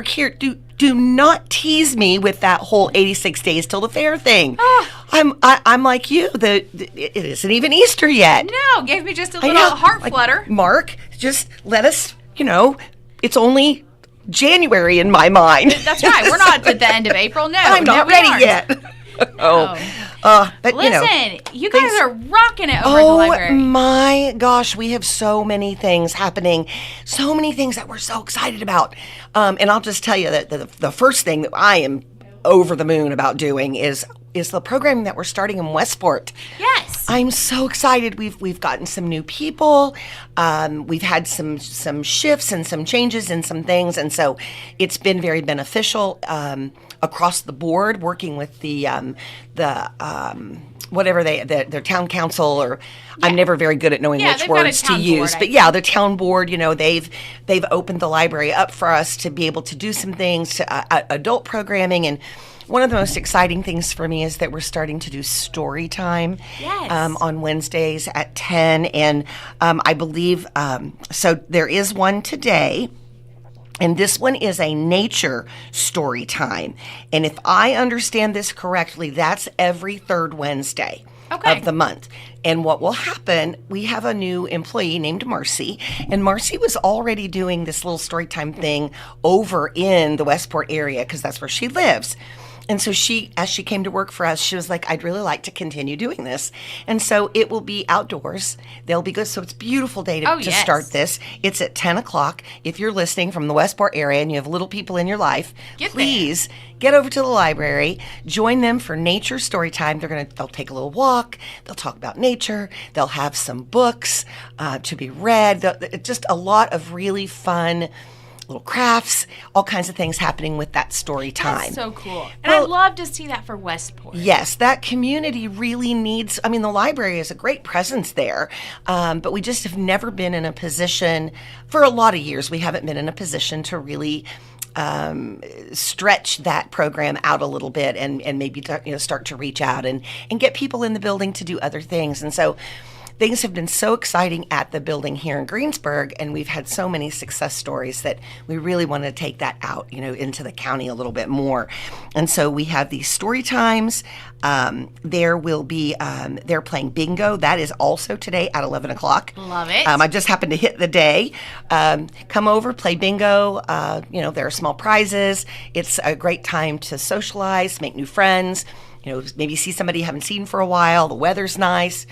here, do not tease me with that whole 86 days till the fair thing. I'm like you. It isn't even Easter yet. No, gave me just a little heart flutter. Mark, just let us. It's only January in my mind. That's right. We're not at the end of April. No, I'm not ready yet. But listen, you guys are rocking it over at the library. Oh my gosh, we have so many things happening, so many things that we're so excited about. And I'll just tell you that the first thing that I am over the moon about doing is the programming that we're starting in Westport. Yes. I'm so excited. We've gotten some new people. We've had some shifts and some changes and some things, and so it's been very beneficial across the board. Working with their town council, or I'm never very good at knowing which words to use. But the town board. They've opened the library up for us to be able to do some things, adult programming, and one of the most exciting things for me is that we're starting to do story time on Wednesdays at 10. And I believe, so there is one today. And this one is a nature story time. And if I understand this correctly, that's every third Wednesday of the month. And what will happen, we have a new employee named Marcy, and Marcy was already doing this little story time thing over in the Westport area because that's where she lives. And so as she came to work for us, she was like, I'd really like to continue doing this. And so it will be outdoors. They'll be good. So it's a beautiful day to start this. It's at 10 o'clock. If you're listening from the Westport area and you have little people in your life, please get over to the library, join them for nature story time. They'll take a little walk. They'll talk about nature. They'll have some books to be read. Just a lot of really fun little crafts, all kinds of things happening with that story time. That's so cool. And I'd love to see that for Westport. Yes, that community really needs, the library is a great presence there, but we just have never been in a position, for a lot of years, we haven't been in a position to really stretch that program out a little bit and maybe start to reach out and get people in the building to do other things. And so things have been so exciting at the building here in Greensburg, and we've had so many success stories that we really want to take that out, into the county a little bit more. And so we have these story times. There will be, they're playing bingo. That is also today at 11 o'clock. Love it. I just happened to hit the day. Come over, play bingo. There are small prizes. It's a great time to socialize, make new friends, maybe see somebody you haven't seen for a while. The weather's nice.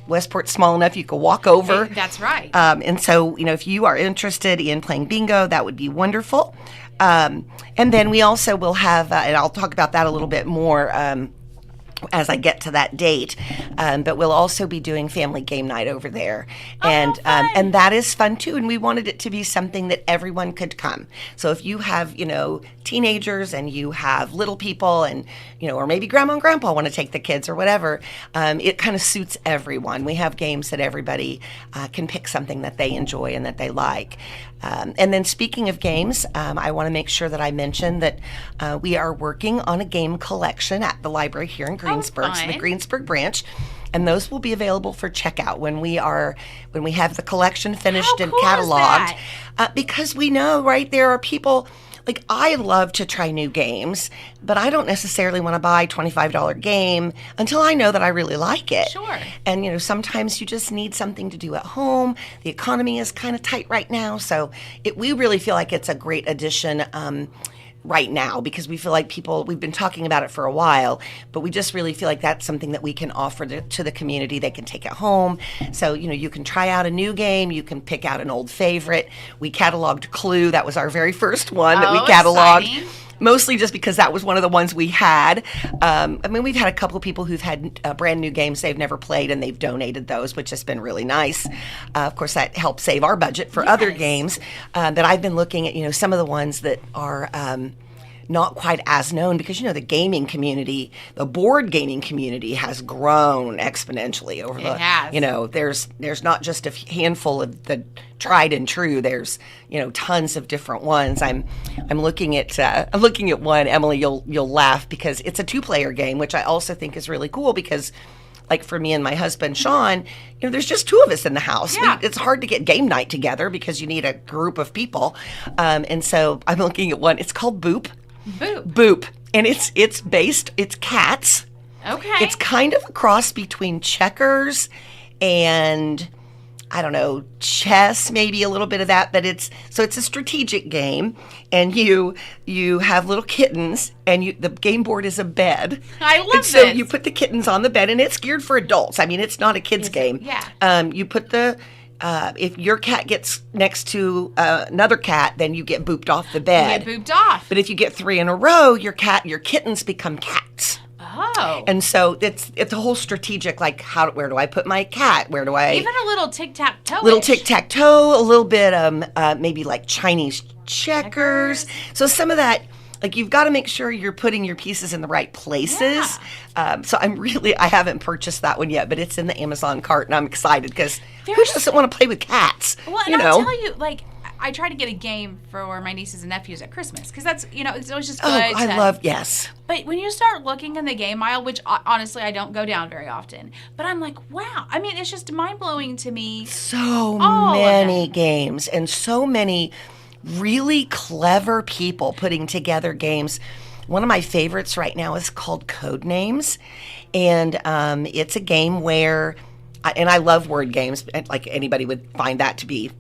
Westport's small enough you can walk over. That's right. And so, if you are interested in playing bingo, that would be wonderful. And then we also will have, and I'll talk about that a little bit more as I get to that date, but we'll also be doing family game night over there, and that is fun too. And we wanted it to be something that everyone could come. So if you have teenagers and you have little people, and or maybe grandma and grandpa want to take the kids or whatever, it kind of suits everyone. We have games that everybody can pick something that they enjoy and that they like. And then speaking of games, I want to make sure that I mention that we are working on a game collection at the library here in Greensburg, so the Greensburg branch, and those will be available for checkout when we have the collection finished and cataloged. Because we know, right, there are people. Like, I love to try new games, but I don't necessarily want to buy a $25 game until I know that I really like it. Sure. And, sometimes you just need something to do at home. The economy is kind of tight right now, so we really feel like it's a great addition right now, because we feel like we've been talking about it for a while, but we just really feel like that's something that we can offer to the community. They can take it home. So, you can try out a new game. You can pick out an old favorite. We cataloged Clue. That was our very first one that we cataloged. Exciting. Mostly just because that was one of the ones we had. We've had a couple of people who've had brand new games they've never played, and they've donated those, which has been really nice. Of course, that helps save our budget for other games. But I've been looking at, some of the ones that are not quite as known, because the gaming community, the board gaming community, has grown exponentially over there's not just a handful of the tried and true. There's tons of different ones. I'm looking at one, Emily. You'll laugh, because it's a 2-player game, which I also think is really cool, because like for me and my husband, Sean, there's just two of us in the house. Yeah. It's hard to get game night together because you need a group of people. And so I'm looking at one. It's called Boop. Boop. And it's cats. Okay. It's kind of a cross between checkers and, I don't know, chess, maybe a little bit of that, but it's a strategic game, and you have little kittens, and the game board is a bed. I love and so this. you put the kittens on the bed, and it's geared for adults. I mean, it's not a kid's game. Yeah. You put if your cat gets next to another cat, then you get booped off the bed. You get booped off. But if you get 3 in a row, your kittens become cats. Oh. And so it's a whole strategic, like, where do I put my cat? Where do I... Even a little tic-tac-toe. Little tic-tac-toe, a little bit maybe like Chinese checkers. So some of that, like, you've got to make sure you're putting your pieces in the right places. Yeah. So I haven't purchased that one yet, but it's in the Amazon cart, and I'm excited because who doesn't want to play with cats? Well, and I'll tell you, like, I try to get a game for my nieces and nephews at Christmas because that's, it's always just good. Yes. But when you start looking in the game aisle, which honestly I don't go down very often, but I'm like, wow. I mean, it's just mind-blowing to me. So many games and so many really clever people putting together games. One of my favorites right now is called Codenames, and it's a game where, and I love word games, like anybody would find that to be,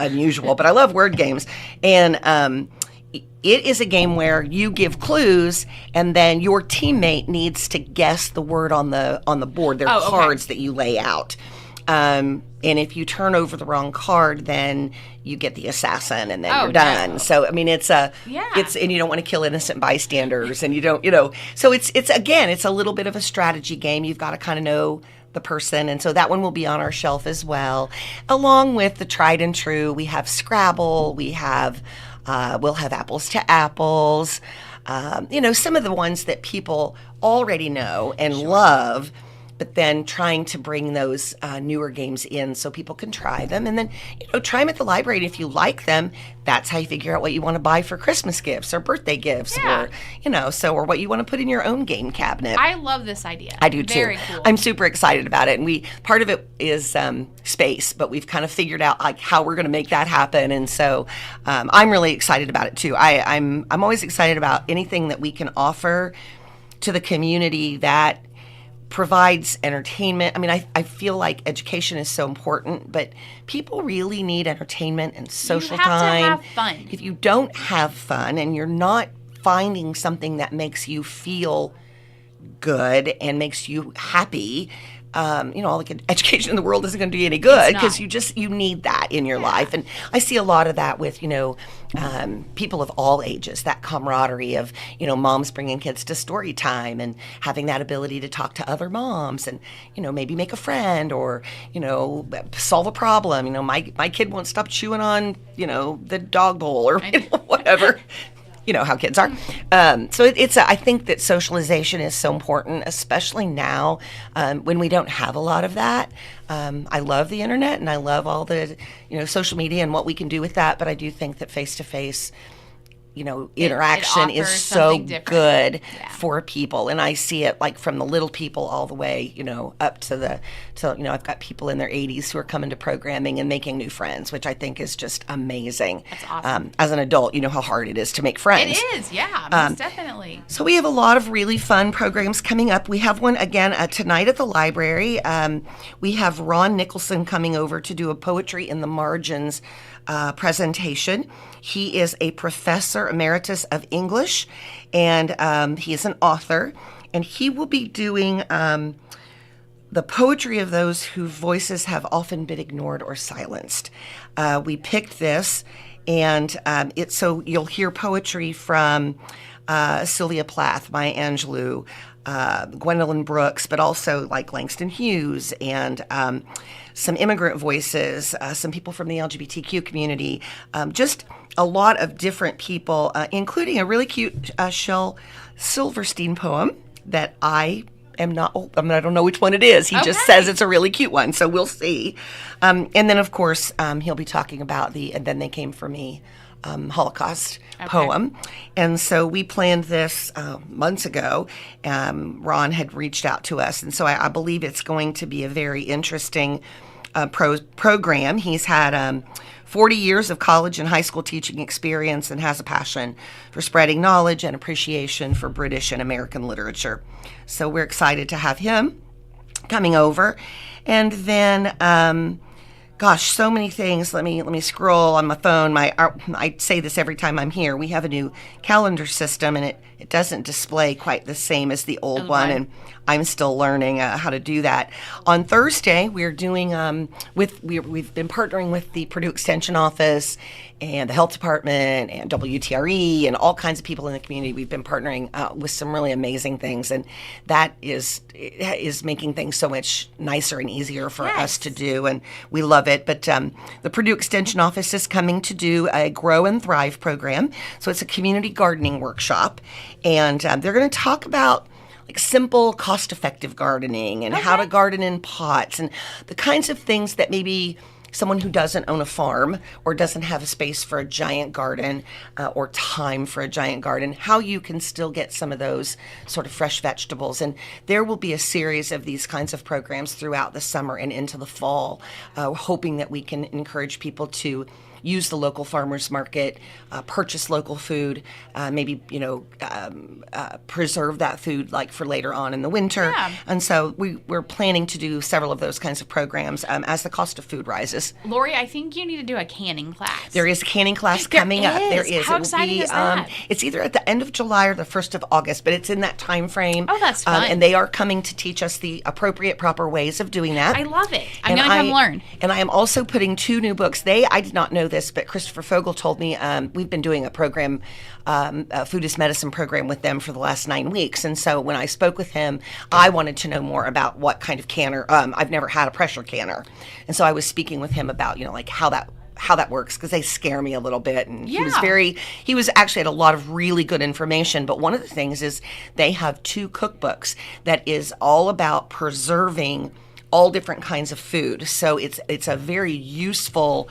unusual, but I love word games. And it is a game where you give clues, and then your teammate needs to guess the word on the board. They're cards that you lay out. And if you turn over the wrong card, then you get the assassin, and then you're done. No. So I mean, it's and you don't want to kill innocent bystanders, and you don't, So it's a little bit of a strategy game. You've got to kind of know the person, and so that one will be on our shelf as well, along with the tried and true. We have Scrabble. We have we'll have Apples to Apples. Some of the ones that people already know and love. But then trying to bring those newer games in so people can try them. And then, try them at the library. And if you like them, that's how you figure out what you want to buy for Christmas gifts or birthday gifts or or what you want to put in your own game cabinet. I love this idea. I do too. Very cool. I'm super excited about it. And part of it is space, but we've kind of figured out like how we're going to make that happen. And so I'm really excited about it too. I'm always excited about anything that we can offer to the community that provides entertainment. I mean, I feel like education is so important, but people really need entertainment and social time. You have to have fun. If you don't have fun and you're not finding something that makes you feel good and makes you happy, all the education in the world isn't going to do you any good because you need that in your life. And I see a lot of that with, people of all ages, that camaraderie of, moms bringing kids to story time and having that ability to talk to other moms and, maybe make a friend or, solve a problem. My kid won't stop chewing on, the dog bowl or whatever. You know how kids are. So I think that socialization is so important, especially now when we don't have a lot of that. I love the internet and I love all the, social media and what we can do with that. But I do think that face-to-face, interaction is so good for people. And I see it like from the little people all the way, up to I've got people in their 80s who are coming to programming and making new friends, which I think is just amazing. That's awesome. As an adult, you know how hard it is to make friends. It is, yeah, most definitely. So we have a lot of really fun programs coming up. We have one again tonight at the library. We have Ron Nicholson coming over to do a Poetry in the Margins presentation. He is a professor emeritus of English, and he is an author, and he will be doing the poetry of those whose voices have often been ignored or silenced. We picked this, and so you'll hear poetry from Sylvia Plath, Maya Angelou, Gwendolyn Brooks, but also like Langston Hughes and some immigrant voices, some people from the LGBTQ community, just a lot of different people, including a really cute Shel Silverstein poem that I don't know which one it is. He just says it's a really cute one, so we'll see. And then, of course, he'll be talking about And Then They Came For Me Holocaust poem. And so we planned this months ago. Ron had reached out to us. And so I believe it's going to be a very interesting program. He's had 40 years of college and high school teaching experience and has a passion for spreading knowledge and appreciation for British and American literature. So we're excited to have him coming over. And then, so many things. Let me scroll on my phone. I say this every time I'm here. We have a new calendar system, and it doesn't display quite the same as the old one. And I'm still learning how to do that. On Thursday, we're doing we've been partnering with the Purdue Extension Office and the Health Department and WTRE and all kinds of people in the community. We've been partnering with some really amazing things, and that is making things so much nicer and easier for us to do, and we love it. But the Purdue Extension Office is coming to do a Grow and Thrive program. So it's a community gardening workshop, and they're going to talk about like simple, cost-effective gardening and how to garden in pots and the kinds of things that maybe someone who doesn't own a farm or doesn't have a space for a giant garden or time for a giant garden, how you can still get some of those sort of fresh vegetables. And there will be a series of these kinds of programs throughout the summer and into the fall, hoping that we can encourage people to use the local farmers market, purchase local food, maybe, preserve that food like for later on in the winter. Yeah. And so we're planning to do several of those kinds of programs as the cost of food rises. Lori, I think you need to do a canning class. There is a canning class coming up. There is. How exciting is that? It's either at the end of July or the 1st of August, but it's in that time frame. Oh, that's fun. And they are coming to teach us the appropriate, proper ways of doing that. I love it. I'm going to come learn. And I am also putting 2 new books. I did not know this, but Christopher Fogel told me we've been doing a program, a Food is Medicine program with them for the last 9 weeks. And so when I spoke with him, I wanted to know more about what kind of canner. I've never had a pressure canner. And so I was speaking with him about, like how that works, because they scare me a little bit. And he was actually had a lot of really good information. But one of the things is they have 2 cookbooks that is all about preserving all different kinds of food. So it's a very useful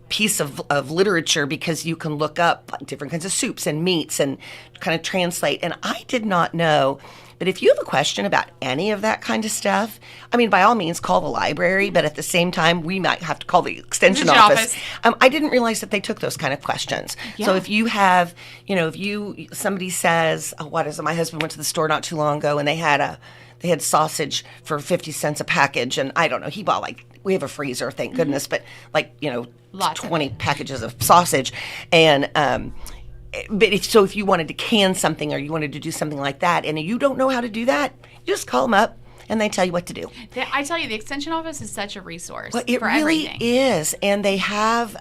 piece of literature, because you can look up different kinds of soups and meats and kind of translate. And I did not know, but if you have a question about any of that kind of stuff, I mean, by all means, call the library, but at the same time, we might have to call the extension office. I didn't realize that they took those kind of questions. Yeah. So if you have, somebody says, what is it? My husband went to the store not too long ago, and they had sausage for 50 cents a package, and I don't know, he bought we have a freezer, thank goodness, but 20 packages of sausage. And but if you wanted to can something or you wanted to do something like that and you don't know how to do that, you just call them up and they tell you what to do. I tell you, the Extension Office is such a resource for everything. It really is. And they have,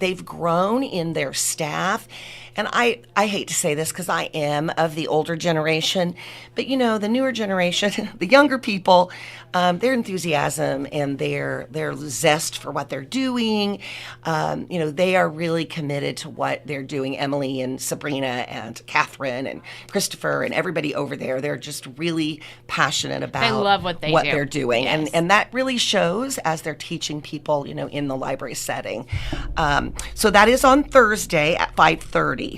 they've grown in their staff. And I hate to say this because I am of the older generation, but the newer generation, the younger people, their enthusiasm and their zest for what they're doing, they are really committed to what they're doing. Emily and Sabrina and Catherine and Christopher and everybody over there, they're just really passionate about they love what they're doing. Yes. And that really shows as they're teaching people, in the library setting. So that is on Thursday at 5:30.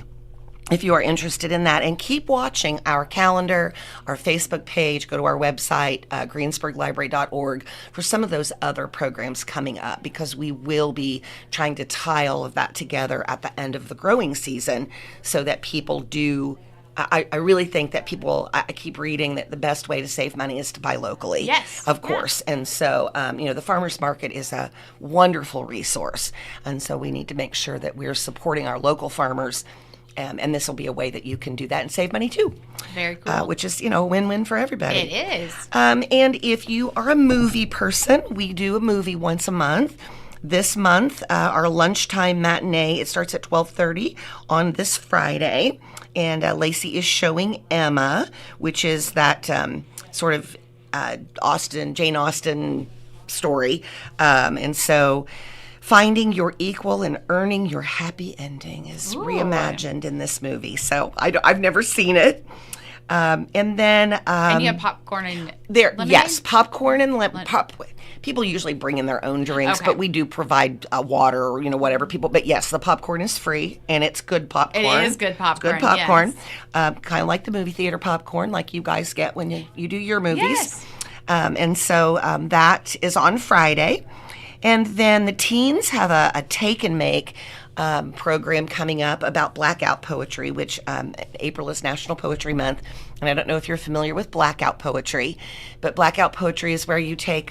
If you are interested in that, and keep watching our calendar, our Facebook page, go to our website, greensburglibrary.org, for some of those other programs coming up, because we will be trying to tie all of that together at the end of the growing season so that people do. I really think that people, I keep reading that the best way to save money is to buy locally. Yes. Of course. Yeah. And so, the farmers market is a wonderful resource. And so we need to make sure that we're supporting our local farmers. And this will be a way that you can do that and save money too. Very cool. Which is, a win-win for everybody. It is. And if you are a movie person, we do a movie once a month. This month, our lunchtime matinee, it starts at 12:30 on this Friday. And Lacey is showing Emma, which is that sort of Jane Austen story. And so finding your equal and earning your happy ending is reimagined in this movie. So I've never seen it. And then... and you have popcorn and there, lemonade? yes, popcorn and people usually bring in their own drinks, Okay. but we do provide water or, whatever people. But yes, the popcorn is free, and it's good popcorn. It is good popcorn. It's good popcorn. Yes. Kind of like the movie theater popcorn, like you guys get when you do your movies. Yes. And so that is on Friday. And then the teens have a take and make program coming up about blackout poetry, which April is National Poetry Month. And I don't know if you're familiar with blackout poetry, but blackout poetry is where you take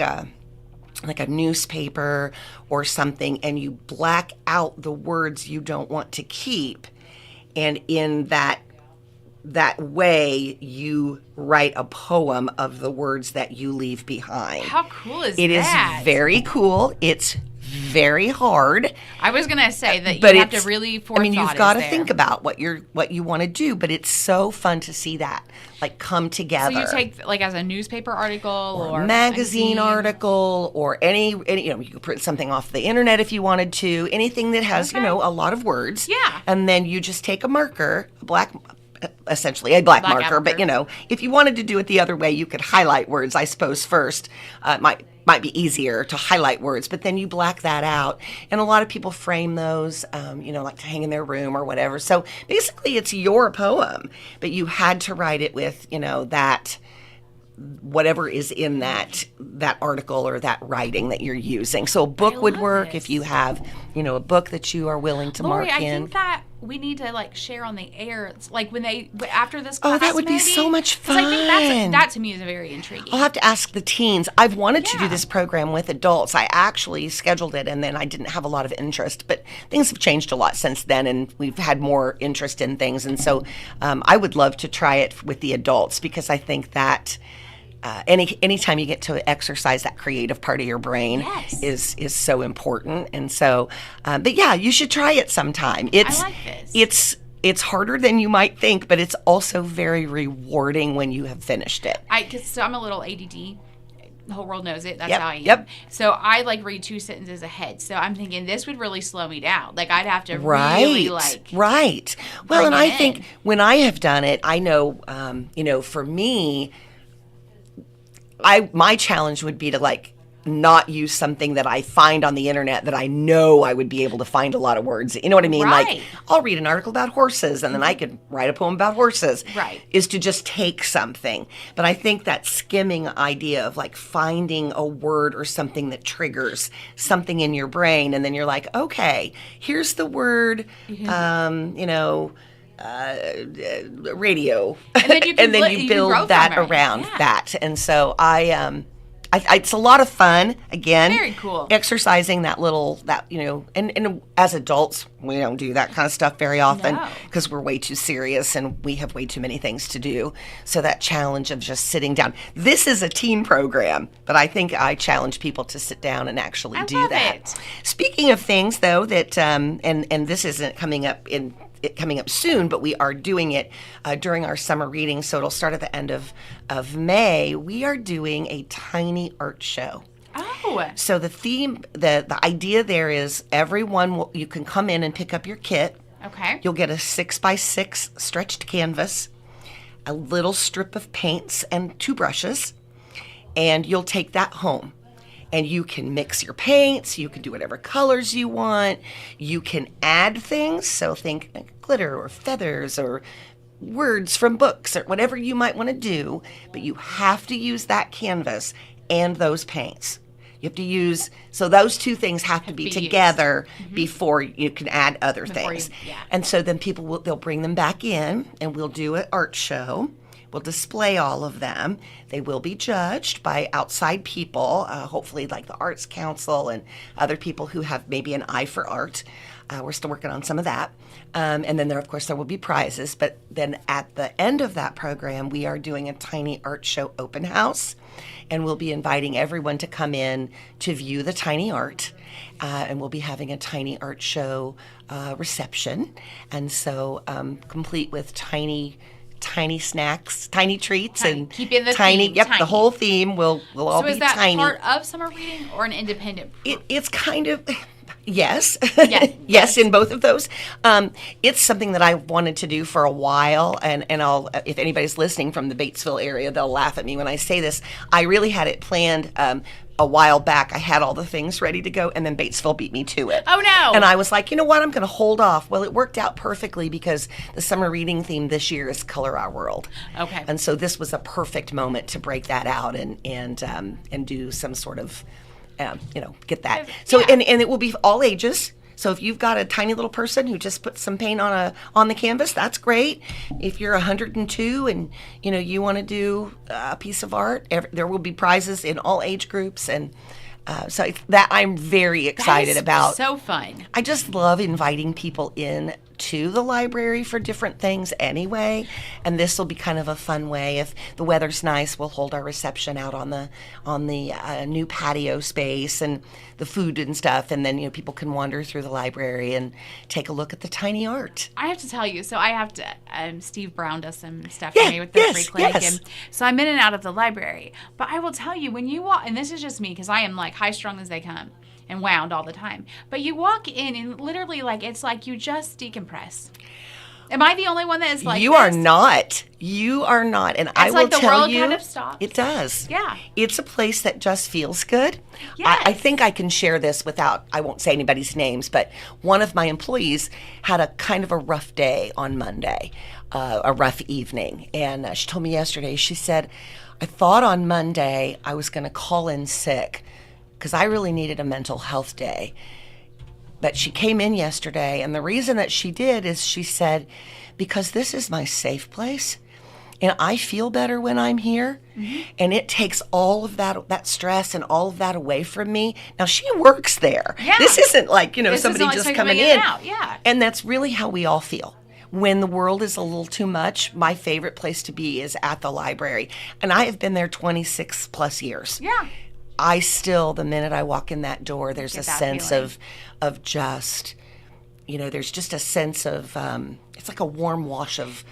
like a newspaper or something and you black out the words you don't want to keep. And in that way, you write a poem of the words that you leave behind. How cool is It that? is very cool. It's very hard. I was gonna say that But you have to it's- really forethought. you've got to think about what you want to do, but it's so fun to see that like come together. So you take like as a newspaper article or a magazine article or any you could print something off the internet if you wanted to, anything that has, a lot of words. Yeah. And then you just take a marker, essentially a black marker, but if you wanted to do it the other way, you could highlight words, I suppose, first. It might be easier to highlight words, but then you black that out. And a lot of people frame those, like to hang in their room or whatever. So basically it's your poem, but you had to write it with, that whatever is in that article or that writing that you're using. So a book would work if you have, a book that you are willing to Lori, mark I in. think that we need to like share on the air. It's like when after this class, that would be maybe, so much 'cause I think fun. that to me is very intriguing. I'll have to ask the teens. I've wanted to do Yeah. this program with adults. I actually scheduled it and then I didn't have a lot of interest, but things have changed a lot since then and we've had more interest in things. And so I would love to try it with the adults because I think that anytime you get to exercise that creative part of your brain Yes. is so important. And so, but yeah, you should try it sometime. I like this. It's harder than you might think, but it's also very rewarding when you have finished it. So I'm a little ADD. The whole world knows it. That's Yep, how I am. yep. So I like read 2 sentences ahead. So I'm thinking this would really slow me down. Like I'd have to Right. really like. Right. Well, bring and it I in. think when I have done it, I know, for me, my challenge would be to like not use something that I find on the internet that I know I would be able to find a lot of words. You know what I mean? Right. Like I'll read an article about horses and then I could write a poem about horses. Right. Is to just take something. But I think that skimming idea of like finding a word or something that triggers something in your brain and then you're like, okay, here's the word, radio. And then you can you grow build that from it. around Yeah. that. And so I it's a lot of fun. Again, Very cool. Exercising and as adults, we don't do that kind of stuff very often No. because we're way too serious and we have way too many things to do. So that challenge of just sitting down. This is a teen program, but I think I challenge people to sit down and actually do love that. it. Speaking of things, though, that and this isn't coming up soon, but we are doing it during our summer reading, so it'll start at the end of May. We are doing a tiny art show. Oh. So the theme, the idea there is you can come in and pick up your kit. Okay. You'll get a 6x6 stretched canvas, a little strip of paints and 2 brushes, and you'll take that home. And you can mix your paints, you can do whatever colors you want, you can add things, so think like glitter or feathers or words from books or whatever you might want to do, but you have to use that canvas and those paints. You have to use, so those 2 things have to be used. together before you can add other Before things. yeah. And so then they'll bring them back in and we'll do an art show. We'll display all of them. They will be judged by outside people, hopefully like the Arts Council and other people who have maybe an eye for art. We're still working on some of that. And then there will be prizes. But then at the end of that program, we are doing a tiny art show open house. And we'll be inviting everyone to come in to view the tiny art. And we'll be having a tiny art show reception. And so complete with tiny snacks, tiny treats, and keeping the tiny. theme Yep, tiny. the whole theme will all So be is that tiny. part of summer reading or an independent? It's kind of Yes. Yes. Yes, in both of those. It's something that I wanted to do for a while, and I'll, if anybody's listening from the Batesville area, they'll laugh at me when I say this. I really had it planned a while back. I had all the things ready to go, and then Batesville beat me to it. Oh, no. And I was like, you know what, I'm going to hold off. Well, it worked out perfectly because the summer reading theme this year is Color Our World. Okay. And so this was a perfect moment to break that out and do some sort of get that. So, yeah. and it will be all ages. So if you've got a tiny little person who just puts some paint on the canvas, that's great. If you're 102 and you want to do a piece of art, there will be prizes in all age groups, and so that I'm very excited about. So fun. I just love inviting people in to the library for different things anyway, and this will be kind of a fun way. If the weather's nice, we'll hold our reception out on the new patio space and the food and stuff, and then people can wander through the library and take a look at the tiny art. I have to tell you, so I have to. Steve Brown does some stuff for me with the Free Clinic, and so I'm in and out of the library. But I will tell you, when you walk, and this is just me because I am like high strung as they come and wound all the time. But you walk in and literally, like, it's like you just decompress. Am I the only one that is like You this? are not. You are not. And I will like the tell world you, kind of stops. it does. Yeah. It's a place that just feels good. Yes. I think I can share this without, I won't say anybody's names, but one of my employees had a kind of a rough day on Monday, a rough evening. And she told me yesterday, she said, I thought on Monday I was going to call in sick because I really needed a mental health day. But she came in yesterday, and the reason that she did is she said, because this is my safe place, and I feel better when I'm here, and it takes all of that stress and all of that away from me. Now, she works there. Yeah. This isn't like, This somebody isn't like just somebody coming in. out. Yeah. And that's really how we all feel. When the world is a little too much, my favorite place to be is at the library. And I have been there 26 plus years. Yeah. I still, the minute I walk in that door, there's Get a that sense feeling. of just, there's just a sense of, it's like a warm wash of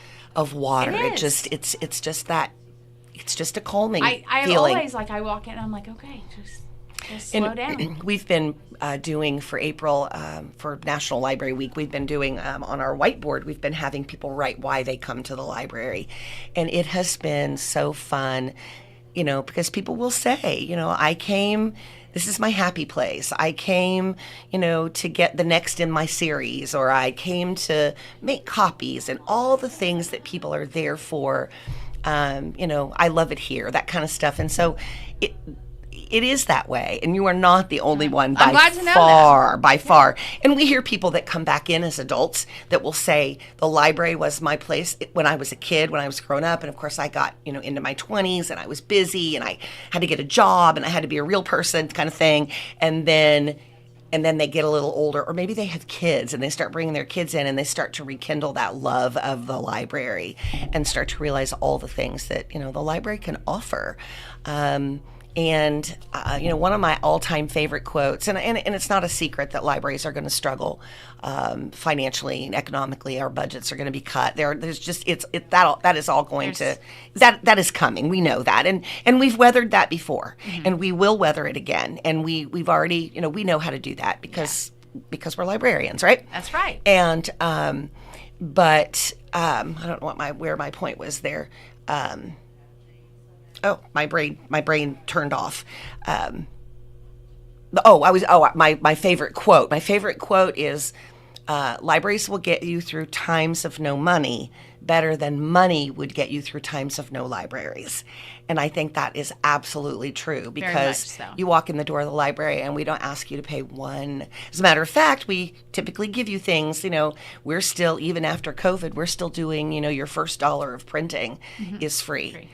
water. It is. It's just that, it's just a calming I feeling. always, like, I walk in and I'm like, okay, just slow down. We've been doing for April, for National Library Week, we've been doing on our whiteboard, we've been having people write why they come to the library. And it has been so fun, because people will say, I came, this is my happy place. I came, to get the next in my series, or I came to make copies, and all the things that people are there for. I love it here, that kind of stuff. And so it is that way, and you are not the only one by I'm glad to know by far. And we hear people that come back in as adults that will say, the library was my place when I was a kid, when I was growing up. And of course I got, into my 20s and I was busy and I had to get a job and I had to be a real person kind of thing. And then they get a little older, or maybe they have kids and they start bringing their kids in and they start to rekindle that love of the library and start to realize all the things that, the library can offer. And one of my all-time favorite quotes, and it's not a secret that libraries are going to struggle financially and economically. Our budgets are going to be cut. There's just that is all going to that is coming. We know that, and we've weathered that before, and we will weather it again. And we've already we know how to do that because we're librarians, right? That's right. And but I don't know where my point was there. Oh, my brain turned off. My favorite quote. My favorite quote is, libraries will get you through times of no money better than money would get you through times of no libraries. And I think that is absolutely true, because so. You walk in the door of the library and we don't ask you to pay one. As a matter of fact, we typically give you things, we're still, even after COVID, we're still doing, your first dollar of printing is free.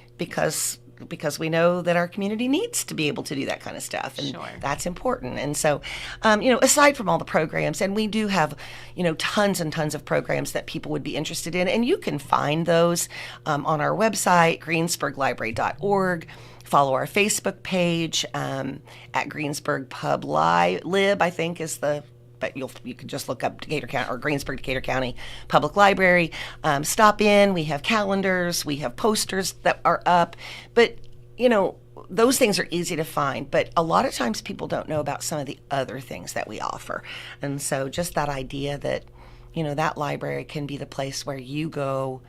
Because we know that our community needs to be able to do that kind of stuff, and that's important. And so, aside from all the programs, and we do have, tons and tons of programs that people would be interested in, and you can find those on our website, greensburglibrary.org. Follow our Facebook page at Greensburg Pub Lib, I think is the. But you can just look up Decatur County or Greensburg Decatur County Public Library. Stop in. We have calendars. We have posters that are up. But those things are easy to find, but a lot of times people don't know about some of the other things that we offer. And so just that idea that, that library can be the place where you go,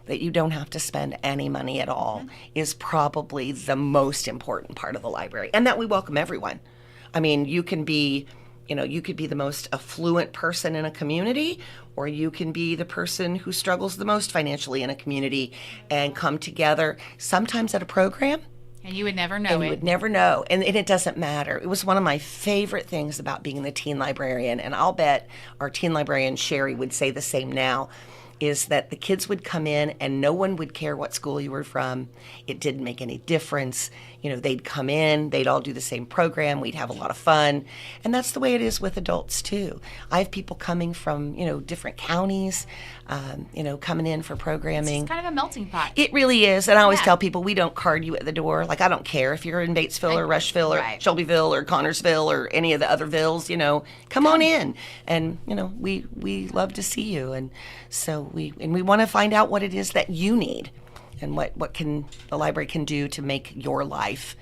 that you don't have to spend any money at all, is probably the most important part of the library, and that we welcome everyone. I mean, you can be, you could be the most affluent person in a community, or you can be the person who struggles the most financially in a community, and come together sometimes at a program. And you would never know You would never know. And it doesn't matter. It was one of my favorite things about being the teen librarian, and I'll bet our teen librarian, Sherry, would say the same now, is that the kids would come in and no one would care what school you were from. It didn't make any difference. They'd come in, they'd all do the same program, we'd have a lot of fun. And that's the way it is with adults too. I have people coming from, different counties, coming in for programming. It's kind of a melting pot. It really is. And I always tell people, we don't card you at the door. Like, I don't care if you're in Batesville or Rushville or Shelbyville or Connorsville or any of the other villes, come on in. And, we love to see you. And so we want to find out what it is that you need, and what the library can do to make your life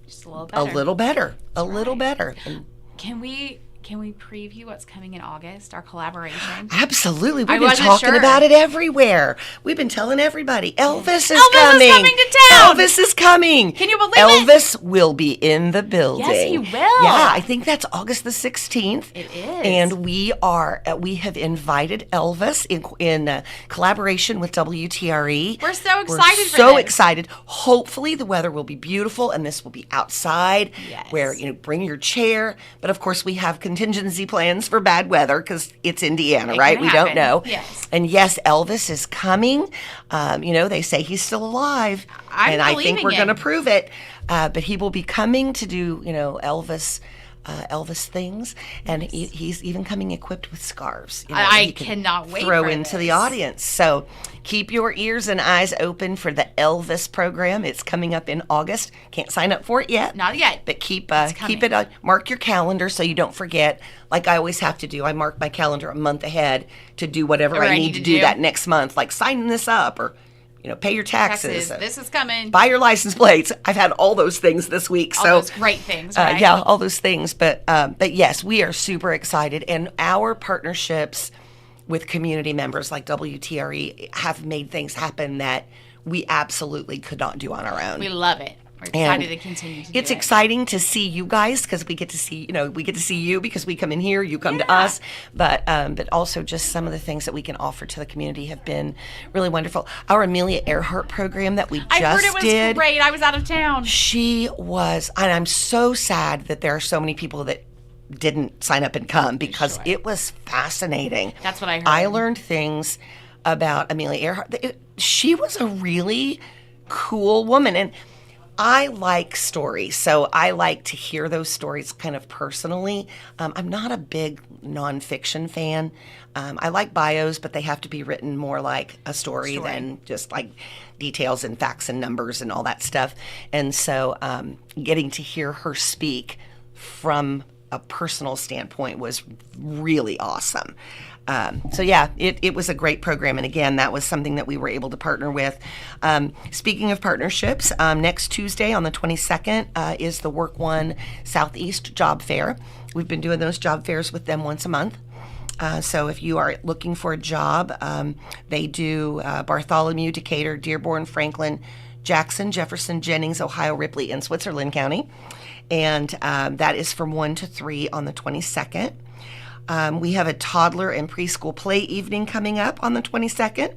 just a little better. A little better. And Can we preview what's coming in August, our collaboration? Absolutely. We've been talking about it everywhere. We've been telling everybody, Elvis is coming. Elvis is coming to town. Elvis is coming. Can you believe Elvis will be in the building. Yes, he will. Yeah, I think that's August the 16th. It is. And we have invited Elvis in collaboration with WTRE. We're so excited for so this. excited. Hopefully the weather will be beautiful, and this will be outside, where, bring your chair. But of course we have contingency plans for bad weather because it's Indiana, right? We don't know. Yes. And yes, Elvis is coming. They say he's still alive. I think we're going to prove it. But he will be coming to do, Elvis things, and he's even coming equipped with scarves. I cannot wait throw for into this. the audience. So keep your ears and eyes open for the Elvis program. It's coming up in August. Can't sign up for it yet. Not yet. But keep it. Mark your calendar so you don't forget. Like I always have to do. I mark my calendar a month ahead to do whatever I need to do that next month, like signing this up or pay your taxes. This is coming. Buy your license plates. I've had all those things this week. All those great things, right? Yeah, all those things. But yes, we are super excited. And our partnerships with community members like WTRE have made things happen that we absolutely could not do on our own. We love it. We're excited to continue to do it. It's exciting to see you guys because we get to see, you because we come in here, you come to us. But also just some of the things that we can offer to the community have been really wonderful. Our Amelia Earhart program that we just did. I heard it was great. I was out of town. She was, and I'm so sad that there are so many people that didn't sign up and come because it was fascinating. That's what I heard. I learned things about Amelia Earhart. She was a really cool woman, and I like stories, so I like to hear those stories kind of personally. I'm not a big nonfiction fan. I like bios, but they have to be written more like a story than just like details and facts and numbers and all that stuff. And so getting to hear her speak from a personal standpoint was really awesome. So yeah, it was a great program. And again, that was something that we were able to partner with. Speaking of partnerships, next Tuesday on the 22nd is the Work One Southeast Job Fair. We've been doing those job fairs with them once a month. So if you are looking for a job, they do Bartholomew, Decatur, Dearborn, Franklin, Jackson, Jefferson, Jennings, Ohio, Ripley, and Switzerland County. And that is from 1 to 3 on the 22nd. We have a toddler and preschool play evening coming up on the 22nd.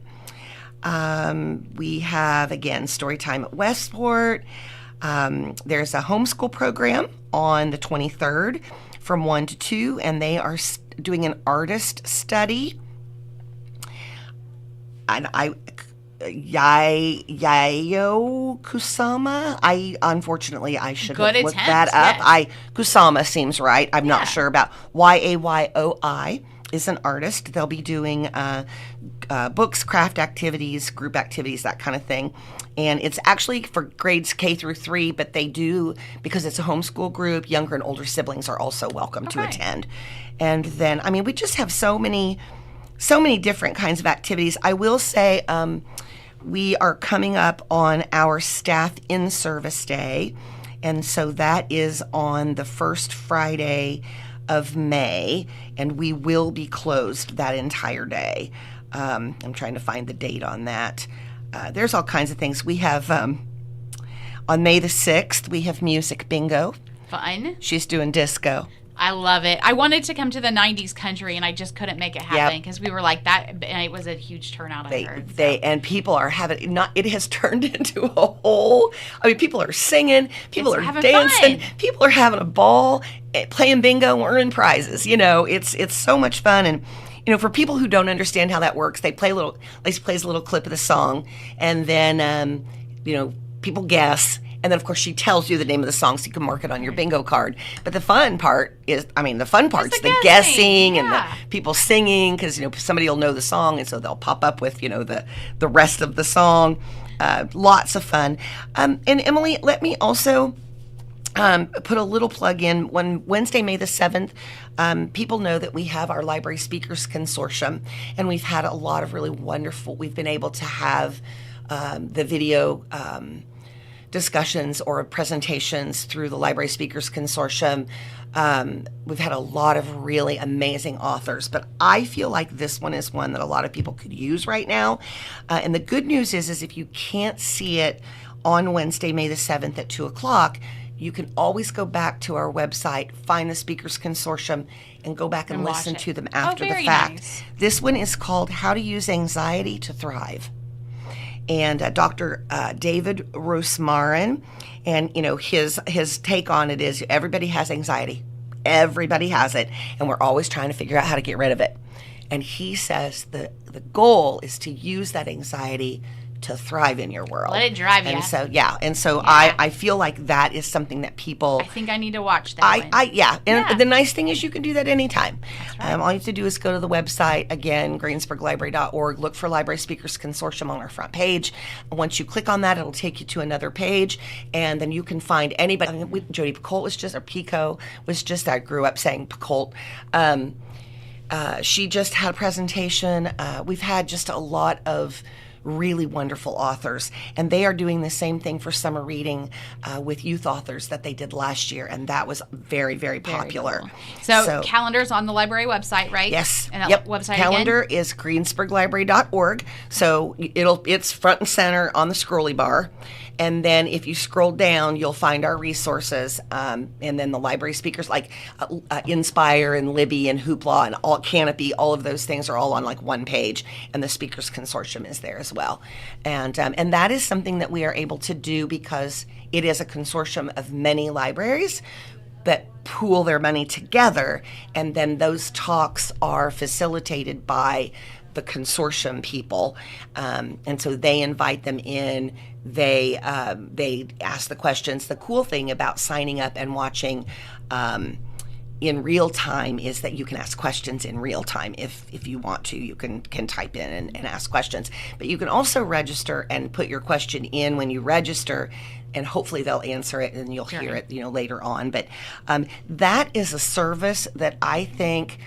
We have, again, story time at Westport. There's a homeschool program on the 23rd from 1 to 2, and they are doing an artist study. And Yayo Kusama. I should have looked that up. Yes. Kusama seems right. I'm not sure about Yayoi is an artist. They'll be doing books, craft activities, group activities, that kind of thing. And it's actually for grades K through 3, but they do, because it's a homeschool group, younger and older siblings are also welcome to attend. And then, we just have so many different kinds of activities. I will say we are coming up on our staff in-service day And so that is on the first Friday of May, and we will be closed that entire day. I'm trying to find the date on that. There's all kinds of things. We have, on May the 6th, we have music bingo. Fun. She's doing disco. I love it. I wanted to come to the 90s country, and I just couldn't make it happen because we were like that, and it was a huge turnout, I heard. And people are having, it has turned into a whole, people are singing, people are dancing, people are having a ball, playing bingo, earning prizes. It's so much fun. And, for people who don't understand how that works, they plays a little clip of the song, and then, people guess. And then, of course, she tells you the name of the song so you can mark it on your bingo card. But the fun part is, the guessing and the people singing, because, somebody will know the song, and so they'll pop up with, the rest of the song. Lots of fun. And Emily, let me also put a little plug in. Wednesday, May the 7th, people know that we have our Library Speakers Consortium, and we've had a lot of really wonderful, we've been able to have the video discussions or presentations through the Library Speakers Consortium. We've had a lot of really amazing authors, but I feel like this one is one that a lot of people could use right now. And the good news is if you can't see it on Wednesday, May the 7th at 2 o'clock, you can always go back to our website, find the Speakers Consortium, and go back and listen to them after the fact. Nice. This one is called How to Use Anxiety to Thrive. And Dr. David Rosmarin, and his take on it is everybody has anxiety. Everybody has it, and we're always trying to figure out how to get rid of it. And he says the goal is to use that anxiety to thrive in your world. Let it drive you. And so I feel like that is something that people. I think I need to watch that. The nice thing is you can do that anytime. That's right. All you have to do is go to the website again, greensburglibrary.org. Look for Library Speakers Consortium on our front page. Once you click on that, it'll take you to another page, and then you can find anybody. Jodi Picoult was just, or Pico was just. I grew up saying Picoult. She just had a presentation. We've had just a lot of really wonderful authors, and they are doing the same thing for summer reading with youth authors that they did last year, and that was very, very popular. Very cool. So calendar's on the library website, right? Yes. And that website calendar again? is greensburglibrary.org. So it's front and center on the scrolly bar. And then if you scroll down, you'll find our resources, and then the library speakers like Inspire and Libby and Hoopla and all Canopy, all of those things are all on like one page, and the Speakers Consortium is there as well. And that is something that we are able to do because it is a consortium of many libraries that pool their money together, and then those talks are facilitated by the consortium people, and so they invite them in. They ask the questions. The cool thing about signing up and watching in real time is that you can ask questions in real time if you want to. You can type in and ask questions, but you can also register and put your question in when you register, and hopefully they'll answer it and you'll hear it later on. But that is a service that I think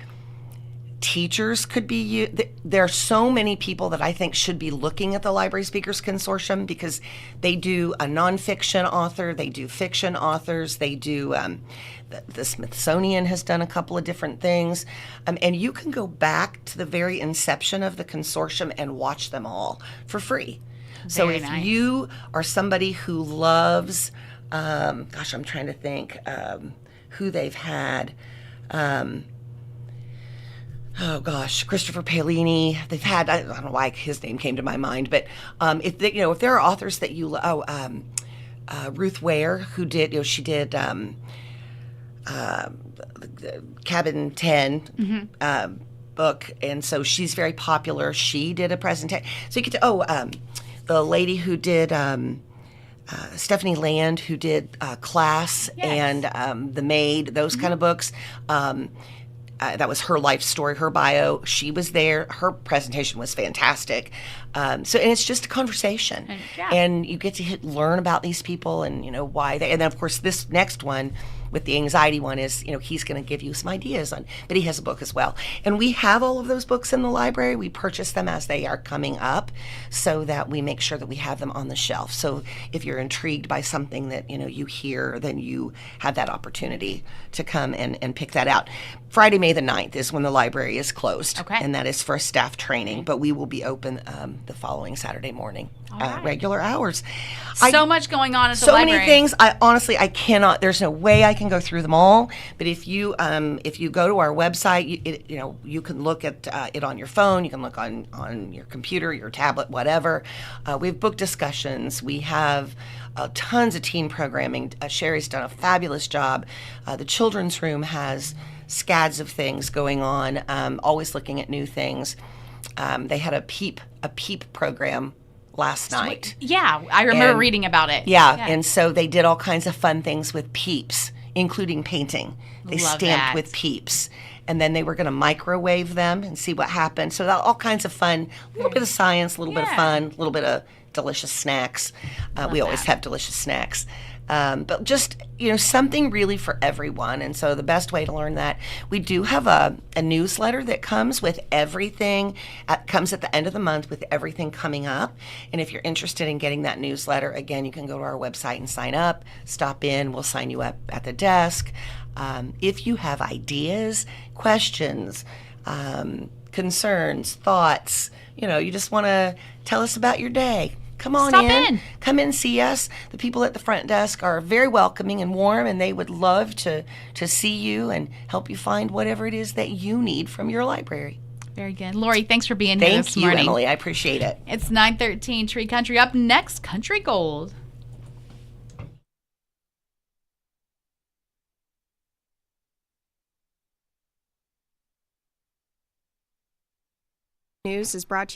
teachers could be. There are so many people that I think should be looking at the Library Speakers Consortium because they do a nonfiction author, they do fiction authors, they do the Smithsonian has done a couple of different things, and you can go back to the very inception of the consortium and watch them all for free. So if you are somebody who loves, I'm trying to think who they've had. Christopher Paolini. They've had, I don't know why his name came to my mind, but if there are authors that you Ruth Ware, who did, she did Cabin 10 book, and so she's very popular. She did a presentation. So you get to, the lady who did, Stephanie Land, who did Class and The Maid, those kind of books. That was her life story, her bio. She was there. Her presentation was fantastic. So, and it's just a conversation, and you get to learn about these people and why they. And then of course this next one with the anxiety one is, he's going to give you some ideas on, but he has a book as well. And we have all of those books in the library. We purchase them as they are coming up so that we make sure that we have them on the shelf. So if you're intrigued by something that, you hear, then you have that opportunity to come and pick that out. Friday, May the 9th is when the library is closed. Okay. And that is for staff training, but we will be open the following Saturday morning, regular hours. So much going on at the library. So many things. I cannot, there's no way I can go through them all, but if you go to our website, you can look at it on your phone, you can look on your computer, your tablet, whatever. We have book discussions. We have tons of teen programming. Sherry's done a fabulous job. The children's room has scads of things going on, always looking at new things. They had a peep program last night. Yeah, I remember reading about it. Yeah, and so they did all kinds of fun things with peeps, including painting. They stamped with peeps. And then they were going to microwave them and see what happened. So all kinds of fun, a little bit of science, a little bit of fun, a little bit of delicious snacks. We always have delicious snacks. But just, something really for everyone. And so the best way to learn that, we do have a newsletter that comes with everything, comes at the end of the month with everything coming up. And if you're interested in getting that newsletter, again, you can go to our website and sign up, stop in, we'll sign you up at the desk. If you have ideas, questions, concerns, thoughts, you just want to tell us about your day, come on in. Come in, see us. The people at the front desk are very welcoming and warm, and they would love to see you and help you find whatever it is that you need from your library. Very good. Lori, thanks for being here this morning. Thank you, Emily. I appreciate it. It's 9:13 Tree Country. Up next, Country Gold. News is brought to you